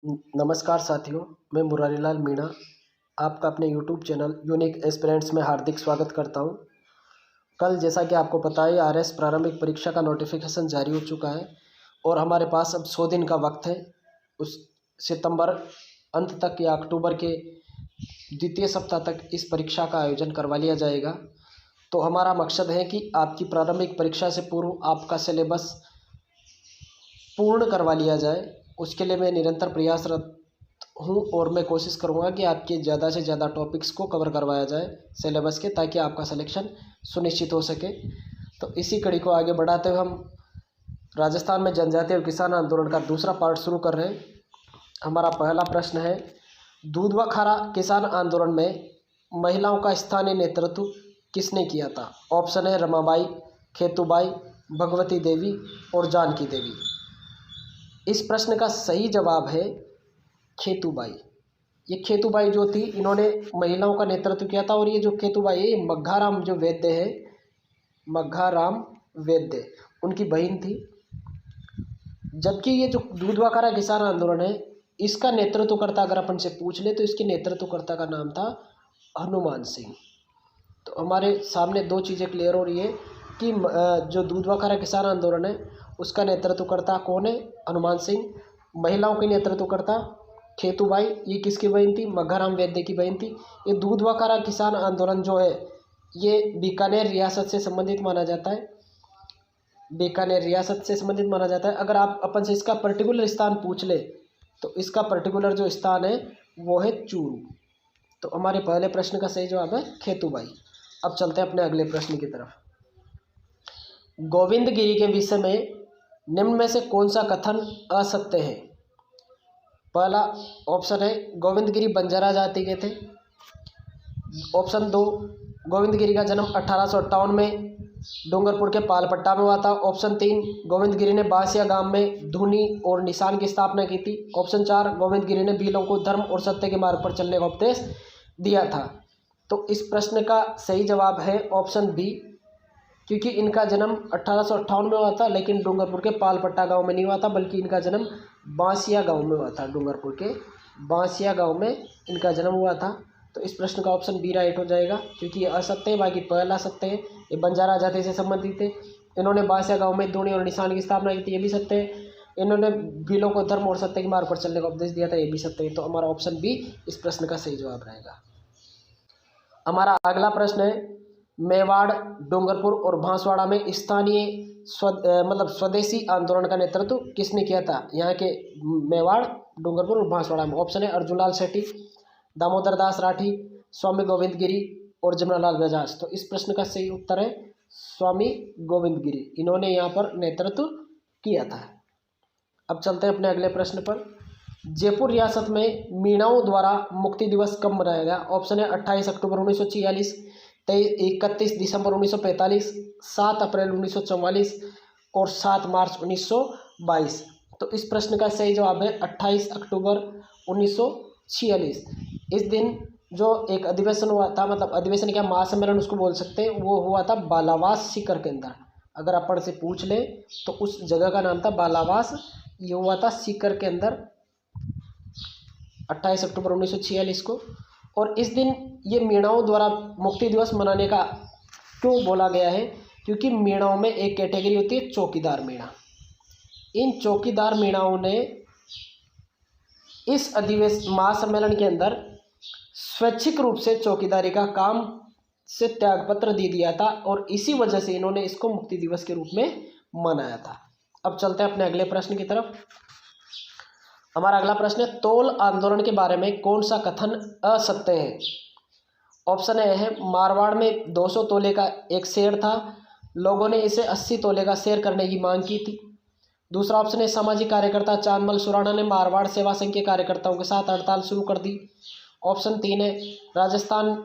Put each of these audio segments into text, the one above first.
नमस्कार साथियों, मैं मुरारीलाल मीणा आपका अपने यूट्यूब चैनल यूनिक एस्पिरेंट्स में हार्दिक स्वागत करता हूं। कल जैसा कि आपको पता है आरएस प्रारंभिक परीक्षा का नोटिफिकेशन जारी हो चुका है और हमारे पास अब 100 दिन का वक्त है। उस सितंबर अंत तक या अक्टूबर के द्वितीय सप्ताह तक इस परीक्षा का आयोजन करवा लिया जाएगा। तो हमारा मकसद है कि आपकी प्रारंभिक परीक्षा से पूर्व आपका सिलेबस पूर्ण करवा लिया जाए। उसके लिए मैं निरंतर प्रयासरत हूँ और मैं कोशिश करूँगा कि आपके ज़्यादा से ज़्यादा टॉपिक्स को कवर करवाया जाए सिलेबस के, ताकि आपका सिलेक्शन सुनिश्चित हो सके। तो इसी कड़ी को आगे बढ़ाते हुए हम राजस्थान में जनजातीय और किसान आंदोलन का दूसरा पार्ट शुरू कर रहे हैं। हमारा पहला प्रश्न है, दूध व खारा किसान आंदोलन में महिलाओं का स्थानीय नेतृत्व किसने किया था? ऑप्शन है रमाबाई, खेतूबाई, भगवती देवी और जानकी देवी। इस प्रश्न का सही जवाब है खेतूबाई। ये खेतूबाई जो थी, इन्होंने महिलाओं का नेतृत्व किया था। और ये जो खेतूबाई है, ये मग्घाराम जो वैद्य है, मग्घाराम वैद्य, उनकी बहन थी। जबकि ये जो दूध व खारा किसान आंदोलन है, इसका नेतृत्वकर्ता अगर अपन से पूछ ले तो इसके नेतृत्वकर्ता का नाम था हनुमान सिंह। तो हमारे सामने दो चीज़ें क्लियर हो रही है कि जो दूध व खारा किसान आंदोलन है उसका नेतृत्वकर्ता कौन है? हनुमान सिंह। महिलाओं के नेतृत्वकर्ता खेतूबाई, ये किसकी बहन थी? मग्घाराम वैद्य की बहन थी। ये दूध व खारा किसान आंदोलन जो है ये बीकानेर रियासत से संबंधित माना जाता है। बीकानेर रियासत से संबंधित माना जाता है। अगर आप अपन से इसका पर्टिकुलर स्थान पूछ ले तो इसका पर्टिकुलर जो स्थान है वो है चूरू। तो हमारे पहले प्रश्न का सही जवाब है खेतूबाई। अब चलते हैं अपने अगले प्रश्न की तरफ। गोविंदगिरी के विषय में निम्न में से कौन सा कथन असत्य है? पहला ऑप्शन है गोविंदगिरी बंजारा जाति के थे। ऑप्शन 2, गोविंदगिरी का जन्म 1858 में डूंगरपुर के पालपट्टा में हुआ था। ऑप्शन 3, गोविंदगिरी ने बासिया गांव में धुनी और निशान की स्थापना की थी। ऑप्शन 4, गोविंदगिरी ने भीलों को धर्म और सत्य के मार्ग पर चलने का उपदेश दिया था। तो इस प्रश्न का सही जवाब है ऑप्शन बी, क्योंकि इनका जन्म 1858 में हुआ था, लेकिन डूंगरपुर के पालपट्टा गांव में नहीं हुआ था, बल्कि इनका जन्म बासिया गांव में हुआ था। डूंगरपुर के बासिया गांव में इनका जन्म हुआ था। तो इस प्रश्न का ऑप्शन बी राइट हो जाएगा, क्योंकि ये असत्य है, बाकी पहला सत्य है। ये बंजारा जाति से संबंधित थे। इन्होंने बासिया गाँव में धूनी और निशान की स्थापना की थी, ये भी सत्य है। इन्होंने भीलों को धर्म और सत्य के मार्ग पर चलने का उपदेश दिया था, ये भी सत्य है। तो हमारा ऑप्शन बी इस प्रश्न का सही जवाब रहेगा। हमारा अगला प्रश्न है, मेवाड़, डूंगरपुर और बांसवाड़ा में स्थानीय स्वदेशी आंदोलन का नेतृत्व किसने किया था? यहाँ के मेवाड़, डूंगरपुर और बांसवाड़ा में। ऑप्शन है अर्जुनलाल सेठी, दामोदर दास राठी, स्वामी गोविंद गिरी और जमनालाल बजाज। तो इस प्रश्न का सही उत्तर है स्वामी गोविंद गिरी, इन्होंने यहाँ पर नेतृत्व किया था। अब चलते हैं अपने अगले प्रश्न पर। जयपुर रियासत में मीणाओं द्वारा मुक्ति दिवस कब मनाया गया? ऑप्शन है 28 अक्टूबर 1946, 31 दिसंबर 1945, 7 अप्रैल 1944 और 7 मार्च 1922। तो इस प्रश्न का सही जवाब है 28 अक्टूबर 1946। इस दिन जो एक अधिवेशन हुआ था, मतलब अधिवेशन क्या, महासम्मेलन उसको बोल सकते हैं, वो हुआ था बालावास सीकर के अंदर। अगर अपन से पूछ ले तो उस जगह का नाम था बालावास। ये हुआ था सीकर के अंदर 28 अक्टूबर 1946 को। और इस दिन ये मीणाओं द्वारा मुक्ति दिवस मनाने का क्यों बोला गया है? क्योंकि मीणाओं में एक कैटेगरी होती है चौकीदार मीणा। इन चौकीदार मीणाओं ने इस अधिवेशन महासम्मेलन के अंदर स्वैच्छिक रूप से चौकीदारी का काम से त्यागपत्र दे दिया था, और इसी वजह से इन्होंने इसको मुक्ति दिवस के रूप में मनाया था। अब चलते हैं अपने अगले प्रश्न की तरफ। हमारा अगला प्रश्न है, तोल आंदोलन के बारे में कौन सा कथन असत्य है? ऑप्शन ए है मारवाड़ में 200 तोले का एक शेर था, लोगों ने इसे 80 तोले का शेर करने की मांग की थी। दूसरा ऑप्शन है सामाजिक कार्यकर्ता चांदमल सुराणा ने मारवाड़ सेवा संघ के कार्यकर्ताओं के साथ हड़ताल शुरू कर दी। ऑप्शन 3 है राजस्थान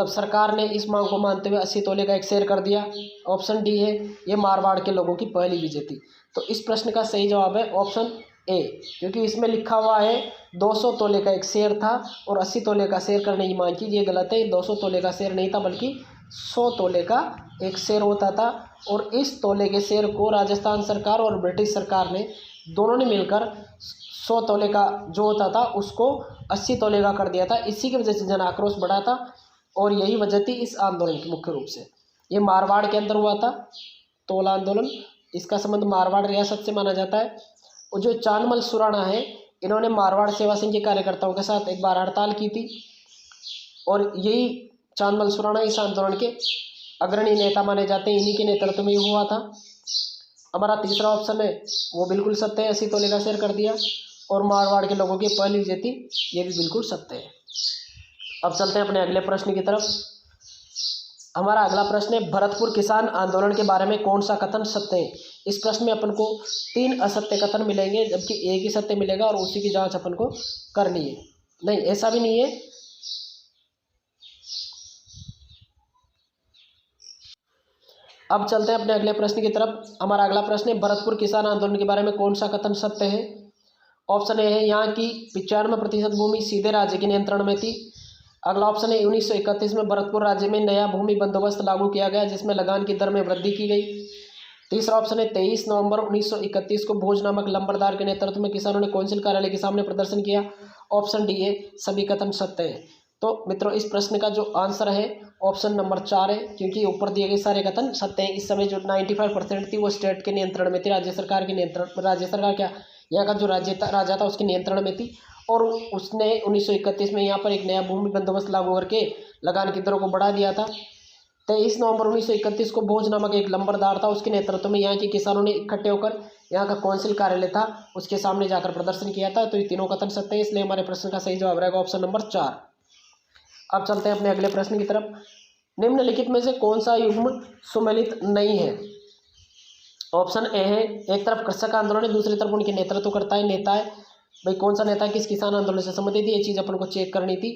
सरकार ने इस मांग को मानते हुए 80 तोले का एक शेर कर दिया। ऑप्शन डी है ये मारवाड़ के लोगों की पहली विजय थी। तो इस प्रश्न का सही जवाब है ऑप्शन ए, क्योंकि इसमें लिखा हुआ है 200 तोले का एक शेर था और 80 तोले का शेर करने की मांग की। ये गलत है, 200 तोले का शेर नहीं था, बल्कि 100 तोले का एक शेर होता था। और इस तोले के शेर को राजस्थान सरकार और ब्रिटिश सरकार ने दोनों ने मिलकर 100 तोले का जो होता था उसको 80 तोले का कर दिया था। इसी की वजह से जन आक्रोश बढ़ा था और यही वजह थी इस आंदोलन की मुख्य रूप से। ये मारवाड़ के अंदर हुआ था तोला आंदोलन। इसका संबंध मारवाड़ रियासत से माना जाता है। और जो चांदमल सुराणा है, इन्होंने मारवाड़ सेवा संघ के कार्यकर्ताओं के साथ एक बार हड़ताल की थी और यही चांदमल सुराणा इस आंदोलन के अग्रणी नेता माने जाते हैं। इन्हीं के नेतृत्व में हुआ था। हमारा तीसरा ऑप्शन है वो बिल्कुल सत्य है, 80 तोले का शेयर कर दिया। और मारवाड़ के लोगों की पहली विजय थी, ये भी बिल्कुल सत्य है। अब चलते हैं अपने अगले प्रश्न की तरफ। हमारा अगला प्रश्न है भरतपुर किसान आंदोलन के बारे में कौन सा कथन सत्य है। इस प्रश्न में अपन को 3 असत्य कथन मिलेंगे जबकि एक ही सत्य मिलेगा और उसी की जांच अपन को करनी है। नहीं, ऐसा भी नहीं है। अब चलते हैं अपने अगले प्रश्न की तरफ। हमारा अगला प्रश्न है भरतपुर किसान आंदोलन के बारे में कौन सा कथन सत्य है। ऑप्शन ए है यहाँ की 95% भूमि सीधे राज्य के नियंत्रण में थी। अगला ऑप्शन है 1931 में भरतपुर राज्य में नया भूमि बंदोबस्त लागू किया गया जिसमें लगान की दर में वृद्धि की गई। तीसरा ऑप्शन है 23 नवंबर 1931 को भोज नामक लंबरदार के नेतृत्व में किसानों ने कौंसिल कार्यालय के सामने प्रदर्शन किया। ऑप्शन डी है सभी कथन सत्य है। तो मित्रों इस प्रश्न का जो आंसर है ऑप्शन नंबर 4 है, क्योंकि ऊपर दिए गए सारे कथन सत्य हैं। इस समय जो 95% थी वो स्टेट के नियंत्रण में थी, राज्य सरकार के नियंत्रण, राज्य सरकार क्या यहाँ का जो राजा था उसके नियंत्रण में थी। और उसने 1931 में यहाँ पर एक नया भूमि बंदोबस्त लागू करके लगान की दरों को बढ़ा दिया था। 23 नवंबर 1931 को भोज नामक एक लंबरदार था, उसके नेतृत्व में यहाँ के किसानों ने इकट्ठे होकर यहाँ का कौंसिल कार्यालय था उसके सामने जाकर प्रदर्शन किया था। तो ये तीनों कथन सत्य है, इसलिए हमारे प्रश्न का सही जवाब रहेगा ऑप्शन नंबर 4। अब चलते हैं अपने अगले प्रश्न की तरफ। निम्नलिखित में से कौन सा युग्म सुमेलित नहीं है। ऑप्शन ए है एक तरफ कृषक आंदोलन है, दूसरी तरफ उनके नेतृत्व करता है नेता है। भाई कौन सा नेता किस किसान आंदोलन से संबंधित है, ये चीज़ अपन को चेक करनी थी,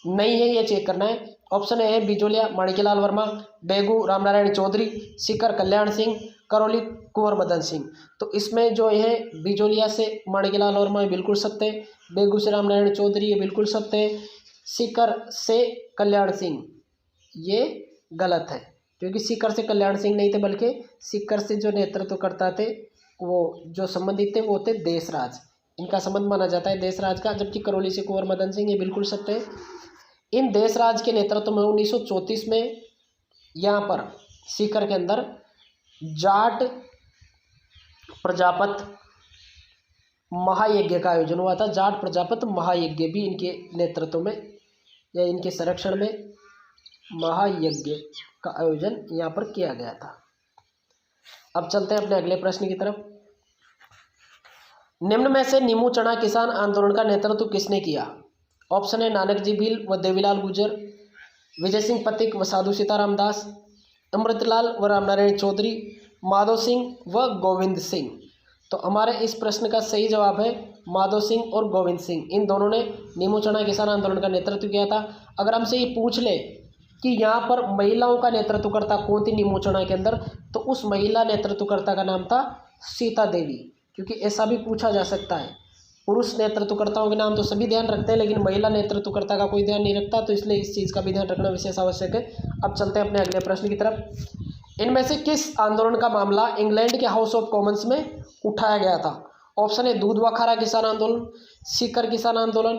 नहीं है ये चेक करना है। ऑप्शन ए है बिजोलिया माणिक्यलाल वर्मा, बेगू रामनारायण चौधरी, सीकर कल्याण सिंह, करौली कुंवर मदन सिंह। तो इसमें जो है बिजोलिया से माणिक्यलाल वर्मा बिल्कुल सत्य है, बेगू से रामनारायण चौधरी ये बिल्कुल सत्य है, सीकर से कल्याण सिंह ये गलत है, क्योंकि सीकर से कल्याण सिंह नहीं थे बल्कि सीकर से जो नेतृत्व करता थे वो जो संबंधित थे वो थे देशराज, इनका संबंध माना जाता है देशराज का। जबकि करौली से कुंवर मदन सिंह ये बिल्कुल सत्य है। इन देशराज के नेतृत्व में 1934 में यहाँ पर सीकर के अंदर जाट प्रजापत महायज्ञ का आयोजन हुआ था। जाट प्रजापत महायज्ञ भी इनके नेतृत्व में या इनके संरक्षण में महायज्ञ का आयोजन यहाँ पर किया गया था। अब चलते हैं अपने अगले प्रश्न की तरफ। निम्न में से नीमू चना किसान आंदोलन का नेतृत्व किसने किया। ऑप्शन है नानक जी भील व देवीलाल गुर्जर, विजय सिंह पथिक व साधु सीताराम दास, अमृतलाल व रामनारायण चौधरी, माधो सिंह व गोविंद सिंह। तो हमारे इस प्रश्न का सही जवाब है माधो सिंह और गोविंद सिंह। इन दोनों ने नीमू चना किसान आंदोलन का नेतृत्व किया था। अगर हमसे ये पूछ ले कि यहाँ पर महिलाओं का नेतृत्वकर्ता कौन थी नीमू चना के अंदर, तो उस महिला नेतृत्वकर्ता का नाम था सीता देवी, क्योंकि ऐसा भी पूछा जा सकता है। पुरुष नेतृत्वकर्ताओं के नाम तो सभी ध्यान रखते हैं लेकिन महिला नेतृत्वकर्ता का कोई ध्यान नहीं रखता, तो इसलिए इस चीज़ का भी ध्यान रखना विशेष आवश्यक है। अब चलते हैं अपने अगले प्रश्न की तरफ। इनमें से किस आंदोलन का मामला इंग्लैंड के हाउस ऑफ कॉमन्स में उठाया गया था। ऑप्शन है दूध व खारा किसान आंदोलन, सीकर किसान आंदोलन,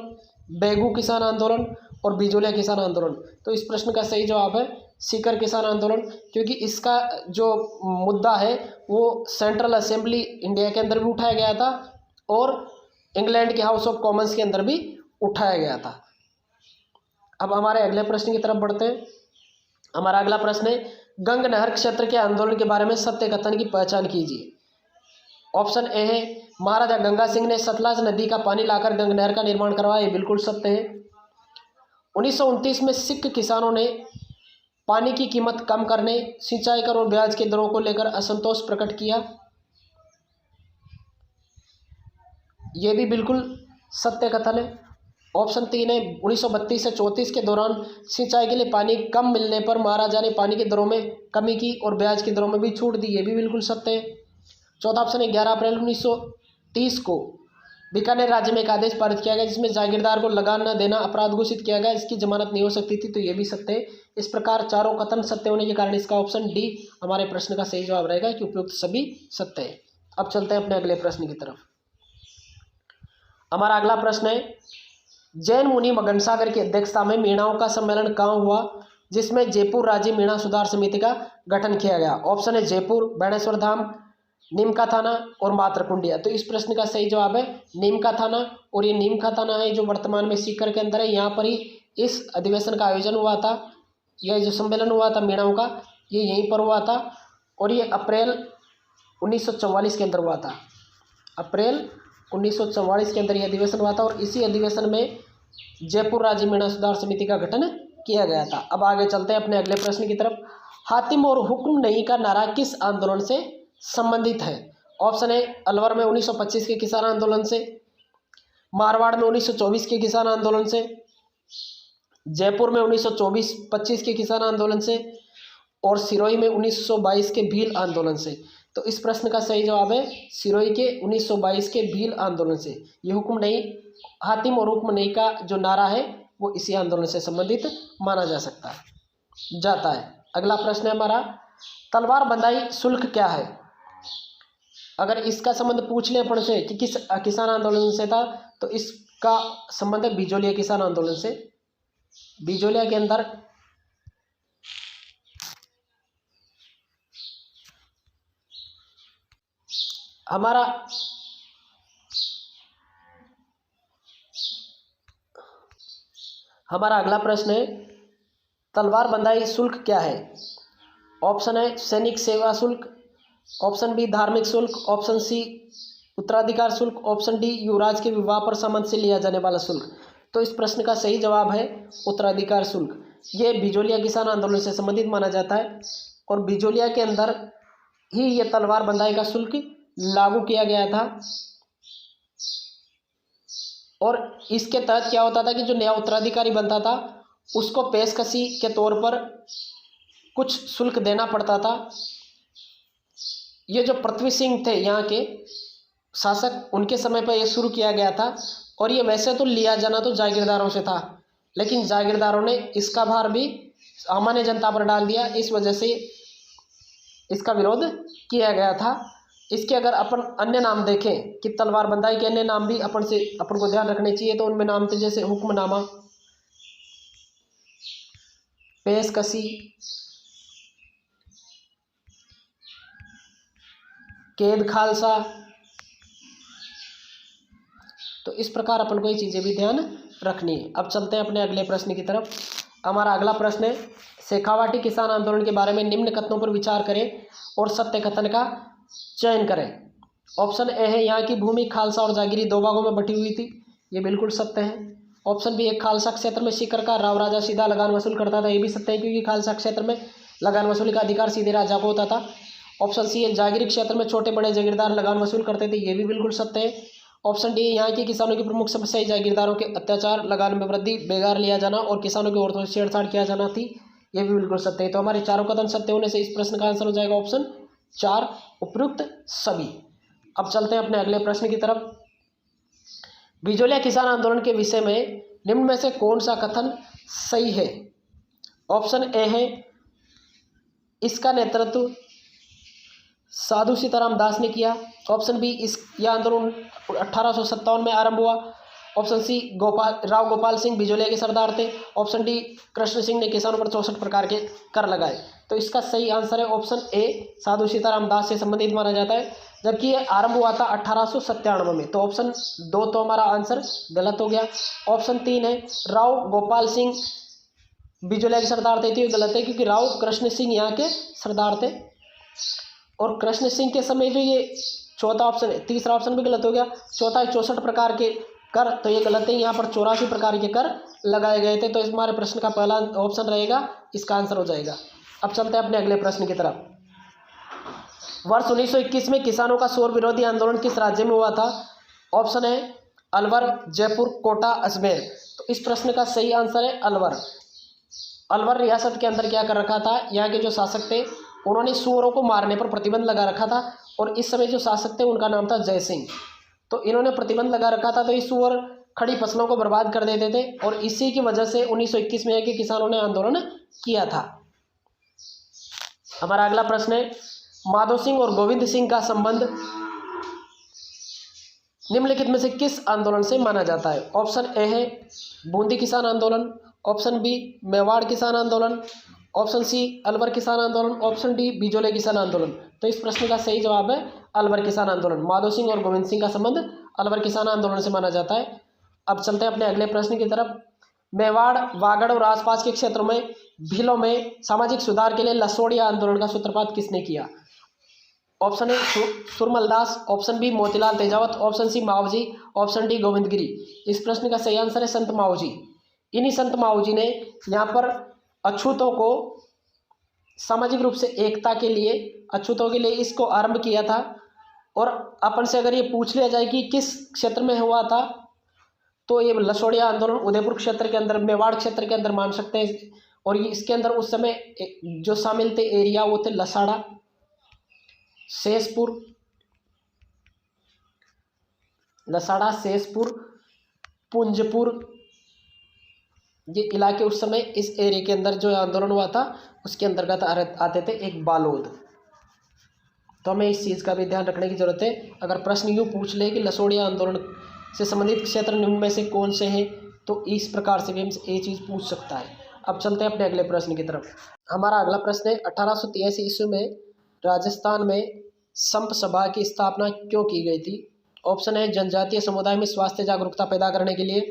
बेगू किसान आंदोलन और बिजोलिया किसान आंदोलन। तो इस प्रश्न का सही जवाब है सीकर किसान आंदोलन, क्योंकि इसका जो मुद्दा है वो सेंट्रल असेंबली इंडिया के अंदर भी उठाया गया था और इंग्लैंड के हाउस ऑफ कॉमन्स के अंदर भी उठाया गया था। अब हमारे अगले प्रश्न की तरफ बढ़ते हैं। हमारा अगला प्रश्न है गंग नहर क्षेत्र के आंदोलन के बारे में सत्य कथन की पहचान कीजिए। ऑप्शन ए है महाराजा गंगा सिंह ने सतलज नदी का पानी लाकर गंग नहर का निर्माण करवाया, ये बिल्कुल सत्य है। 1929 में सिख किसानों ने पानी की कीमत कम करने, सिंचाई कर और ब्याज के दरों को लेकर असंतोष प्रकट किया, ये भी बिल्कुल सत्य कथन है। ऑप्शन 3 है 1932 से 34 के दौरान सिंचाई के लिए पानी कम मिलने पर महाराजा ने पानी की दरों में कमी की और ब्याज की दरों में भी छूट दी, ये भी बिल्कुल सत्य है। चौथा ऑप्शन है 11 अप्रैल 1930 को बीकानेर राज्य में एक आदेश पारित किया गया जिसमें जागीरदार को लगान न देना अपराध घोषित किया गया, इसकी जमानत नहीं हो सकती थी, तो ये भी सत्य है। इस प्रकार चारों कथन सत्य होने के कारण इसका ऑप्शन डी हमारे प्रश्न का सही जवाब रहेगा कि उपयुक्त सभी सत्य है। अब चलते हैं अपने अगले प्रश्न की तरफ। हमारा अगला प्रश्न है, जैन मुनि मगन सागर की अध्यक्षता में मीणाओं का सम्मेलन कहाँ हुआ जिसमें जयपुर राज्य मीणा सुधार समिति का गठन किया गया? ऑप्शन है जयपुर, बेणेश्वर धाम, नीम का थाना और मातृकुंडिया। तो इस प्रश्न का सही जवाब है नीम का थाना। और ये नीम का थाना है जो वर्तमान में सीकर के अंदर है। यहाँ पर ही इस अधिवेशन का आयोजन हुआ था, यह जो सम्मेलन हुआ था मीणाओं का, ये यहीं पर हुआ था और ये अप्रैल 1944 के अंदर हुआ था। अप्रैल 1944 के अंदर यह अधिवेशन हुआ था और इसी अधिवेशन में जयपुर राज्य मीणा सुधार समिति का गठन किया गया था। अब आगे चलते हैं अपने अगले प्रश्न की तरफ। हातिम और हुक्म नहीं का नारा किस आंदोलन से संबंधित है? ऑप्शन है अलवर में 1925 के किसान आंदोलन से, मारवाड़ में 1924 के किसान आंदोलन से, जयपुर में 1924-25 के किसान आंदोलन से और सिरोही में 1922 के भील आंदोलन से। तो इस प्रश्न का सही जवाब है सिरोही के 1922 के भील आंदोलन से। ये हुक्म नहीं, हातिम और हुक्म नहीं का जो नारा है वो इसी आंदोलन से संबंधित माना जाता है। अगला प्रश्न है हमारा, तलवार बंधाई शुल्क क्या है? अगर इसका संबंध पूछ ले अपन से कि किस किसान आंदोलन से था, तो इसका संबंध है बिजोलिया किसान आंदोलन से। बिजोलिया के अंदर हमारा अगला प्रश्न है, तलवार बंधाई शुल्क क्या है? ऑप्शन है सैनिक सेवा शुल्क, ऑप्शन बी धार्मिक शुल्क, ऑप्शन सी उत्तराधिकार शुल्क, ऑप्शन डी युवराज के विवाह पर संबंध से लिया जाने वाला शुल्क। तो इस प्रश्न का सही जवाब है उत्तराधिकार शुल्क। ये बिजोलिया किसान आंदोलन से संबंधित माना जाता है और बिजोलिया के अंदर ही ये तलवार बंधाई का शुल्क लागू किया गया था। और इसके तहत क्या होता था कि जो नया उत्तराधिकारी बनता था उसको पेशकशी के तौर पर कुछ शुल्क देना पड़ता था। ये जो पृथ्वी सिंह थे यहाँ के शासक, उनके समय पर यह शुरू किया गया था और ये वैसे तो लिया जाना तो जागीरदारों से था, लेकिन जागीरदारों ने इसका भार भी सामान्य जनता पर डाल दिया। इस वजह से इसका विरोध किया गया था। इसके अगर अपन अन्य नाम देखें कि तलवार बंधाई के अन्य नाम भी अपन को ध्यान रखने चाहिए, तो उनमें नाम थे जैसे हुक्मनामा, पेशकशी, कैद खालसा। तो इस प्रकार अपन को ये चीज़ें भी ध्यान रखनी है। अब चलते हैं अपने अगले प्रश्न की तरफ। हमारा अगला प्रश्न है, शेखावाटी किसान आंदोलन के बारे में निम्न कथनों पर विचार करें और सत्य कथन का चयन करें। ऑप्शन ए है यहाँ की भूमि खालसा और जागीरी दो भागों में बटी हुई थी, ये बिल्कुल सत्य है। ऑप्शन बी है खालसा क्षेत्र में सीकर का राव राजा सीधा लगान वसूल करता था, ये भी सत्य है क्योंकि खालसा क्षेत्र में लगान वसूली का अधिकार सीधे राजा को होता था। ऑप्शन सी है जागीरी क्षेत्र में छोटे बड़े जागीरदार लगान वसूल करते थे, ये भी बिल्कुल सत्य है। ऑप्शन डी यहाँ के किसानों की प्रमुख समस्या जागीरदारों के अत्याचार, लगान में वृद्धि, बेगार लिया जाना और किसानों की औरतों से छेड़छाड़ किया जाना थी, ये भी बिल्कुल सत्य है। तो हमारे चारों कथन सत्य होने से इस प्रश्न का आंसर हो जाएगा ऑप्शन 4, उपयुक्त सभी। अब चलते हैं अपने अगले प्रश्न की तरफ। बिजोलिया किसान आंदोलन के विषय में निम्न में से कौन सा कथन सही है? ऑप्शन ए है इसका नेतृत्व साधु सीताराम दास ने किया। ऑप्शन बी यह आंदोलन 1857 में आरंभ हुआ। ऑप्शन सी राव गोपाल सिंह बिजोलिया के सरदार थे। ऑप्शन डी कृष्ण सिंह ने किसानों पर 64 प्रकार के कर लगाए। तो इसका सही आंसर है ऑप्शन ए, साधु सीताराम दास से संबंधित माना जाता है, जबकि ये आरंभ हुआ था 1897 में। तो ऑप्शन 2 तो हमारा आंसर गलत हो गया। ऑप्शन 3 है राव गोपाल सिंह बिजोलिया के सरदार थे, तो ये गलत है क्योंकि राव कृष्ण सिंह यहाँ के सरदार थे और कृष्ण सिंह के समय जो ये चौथा ऑप्शन है, तीसरा ऑप्शन भी गलत हो गया। चौथा है 64 प्रकार के कर, तो ये गलत है, यहाँ पर 84 प्रकार के कर लगाए गए थे। तो इस हमारे प्रश्न का पहला ऑप्शन रहेगा, इसका आंसर हो जाएगा। अब चलते हैं अपने अगले प्रश्न की तरफ। वर्ष 1921 में किसानों का शोर विरोधी आंदोलन किस राज्य में हुआ था? ऑप्शन है अलवर, जयपुर, कोटा, अजमेर। तो इस प्रश्न का सही आंसर है अलवर। अलवर रियासत के अंदर क्या कर रखा था, यहाँ के जो शासक थे उन्होंने सुअरों को मारने पर प्रतिबंध लगा रखा था और इस समय जो शासक थे उनका नाम था जय सिंह। तो इन्होंने प्रतिबंध लगा रखा था, तो ये सुअर खड़ी फसलों को बर्बाद कर देते थे और इसी की वजह से 1921 में के किसानों ने आंदोलन किया था। हमारा अगला प्रश्न है, माधो सिंह और गोविंद सिंह का संबंध निम्नलिखित में से किस आंदोलन से माना जाता है? ऑप्शन ए है बूंदी किसान आंदोलन, ऑप्शन बी मेवाड़ किसान आंदोलन, ऑप्शन सी अलवर किसान आंदोलन, ऑप्शन डी बिजोले किसान आंदोलन। तो इस प्रश्न का सही जवाब है अलवर किसान आंदोलन। माधो सिंह और गोविंद सिंह का संबंध अलवर किसान आंदोलन से माना जाता है। अब चलते हैं अपने अगले प्रश्न की तरफ। मेवाड़, वागड़ और आसपास के क्षेत्रों में भीलों में सामाजिक सुधार के लिए लसोड़िया आंदोलन का सूत्रपात किसने किया? Option A Surmal Das, option B Motilal Tejawat, option C Mavji, option D Govindgiri. इस प्रश्न का सही आंसर है संत मावजी। इन्हीं संत मावजी ने यहाँ पर अछूतों को सामाजिक रूप से एकता के लिए, अछूतों के लिए इसको आरंभ किया था। और अपन से अगर ये पूछ लिया जाए कि किस क्षेत्र में हुआ था, तो ये लसोड़िया आंदोलन उदयपुर क्षेत्र के अंदर, मेवाड़ क्षेत्र के अंदर मान सकते हैं। और ये इसके अंदर उस समय जो शामिल थे एरिया वो थे लसाड़ा, शेषपुर, लसाड़ा, शेषपुर, पुंजपुर, ये इलाके उस समय इस एरिया के अंदर जो आंदोलन हुआ था उसके अंतर्गत आते थे। एक बालोद। तो हमें इस चीज़ का भी ध्यान रखने की जरूरत है। अगर प्रश्न यूँ पूछ ले कि लसोड़िया आंदोलन से संबंधित क्षेत्र निम्न में से कौन से हैं, तो इस प्रकार से भी हमसे ये चीज़ पूछ सकता है। अब चलते हैं अपने अगले प्रश्न की तरफ। हमारा अगला प्रश्न है 1883 ईस्वी में राजस्थान में संप सभा की स्थापना क्यों की गई थी? ऑप्शन है जनजातीय समुदाय में स्वास्थ्य जागरूकता पैदा करने के लिए,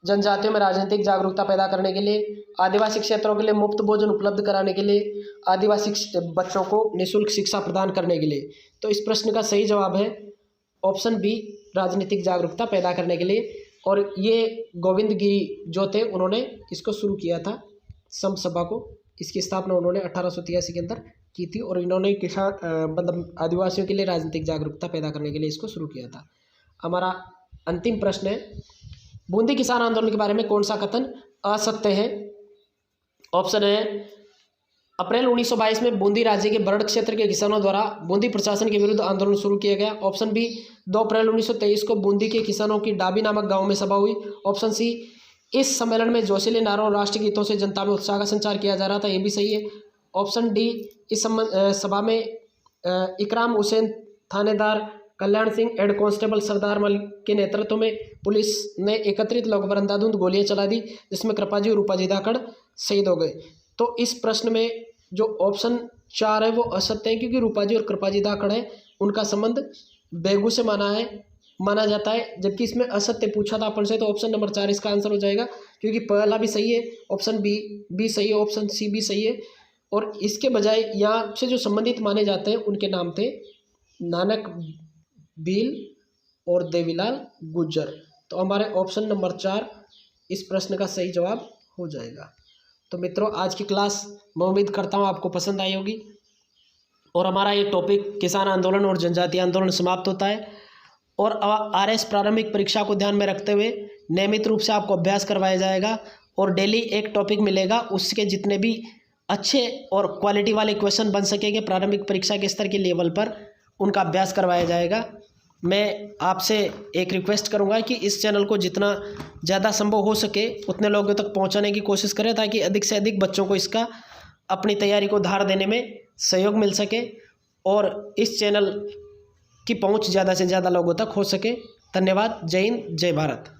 जनजातियों में राजनीतिक जागरूकता पैदा करने के लिए, आदिवासी क्षेत्रों के लिए मुफ्त भोजन उपलब्ध कराने के लिए, आदिवासी बच्चों को निःशुल्क शिक्षा प्रदान करने के लिए। तो इस प्रश्न का सही जवाब है ऑप्शन बी राजनीतिक जागरूकता पैदा करने के लिए। और ये गोविंदगिरी जो थे उन्होंने इसको शुरू किया था, संप सभा को। इसकी स्थापना उन्होंने 1883 के अंदर की थी और इन्होंने किसान मतलब आदिवासियों के लिए राजनीतिक जागरूकता पैदा करने के लिए इसको शुरू किया था। हमारा अंतिम प्रश्न है बूंदी किसान आंदोलन के बारे में कौन सा कथन असत्य है? ऑप्शन है अप्रैल 1922 में बूंदी राज्य के बरड़ क्षेत्र के किसानों द्वारा बूंदी प्रशासन के विरुद्ध आंदोलन शुरू किया गया। ऑप्शन बी 2 अप्रैल 1923 को बूंदी के किसानों की डाबी नामक गांव में सभा हुई। ऑप्शन सी इस सम्मेलन में जोशीले नारों और राष्ट्रगीतों से जनता में उत्साह का संचार किया जा रहा था, ये भी सही है। ऑप्शन डी इस सभा में इकराम हुसैन थानेदार, कल्याण सिंह हेड कांस्टेबल सरदार मल के नेतृत्व में पुलिस ने एकत्रित लोगों पर अंधाधुंध गोलियां चला दी, जिसमें कृपाजी और रूपाजी धाकड़ शहीद हो गए। तो इस प्रश्न में जो ऑप्शन 4 है वो असत्य है, क्योंकि रूपाजी और कृपाजी धाकड़ है उनका संबंध बेगू से माना जाता है। जबकि इसमें असत्य पूछा था अपन से, तो ऑप्शन नंबर 4 इसका आंसर हो जाएगा, क्योंकि पहला भी सही है, ऑप्शन बी सही है, ऑप्शन सी भी सही है। और इसके बजाय यहाँ से जो संबंधित माने जाते हैं उनके नाम थे नानक भील और देवीलाल गुज्जर। तो हमारे ऑप्शन नंबर 4 इस प्रश्न का सही जवाब हो जाएगा। तो मित्रों, आज की क्लास मैं उम्मीद करता हूँ आपको पसंद आई होगी और हमारा ये टॉपिक किसान आंदोलन और जनजातीय आंदोलन समाप्त होता है। और आरएस प्रारंभिक परीक्षा को ध्यान में रखते हुए नियमित रूप से आपको अभ्यास करवाया जाएगा और डेली एक टॉपिक मिलेगा, उसके जितने भी अच्छे और क्वालिटी वाले क्वेश्चन बन सकेंगे प्रारंभिक परीक्षा के स्तर के लेवल पर, उनका अभ्यास करवाया जाएगा। मैं आपसे एक रिक्वेस्ट करूंगा कि इस चैनल को जितना ज़्यादा संभव हो सके उतने लोगों तक पहुंचाने की कोशिश करें, ताकि अधिक से अधिक बच्चों को इसका अपनी तैयारी को धार देने में सहयोग मिल सके और इस चैनल की पहुंच ज़्यादा से ज़्यादा लोगों तक हो सके। धन्यवाद। जय हिंद, जय भारत।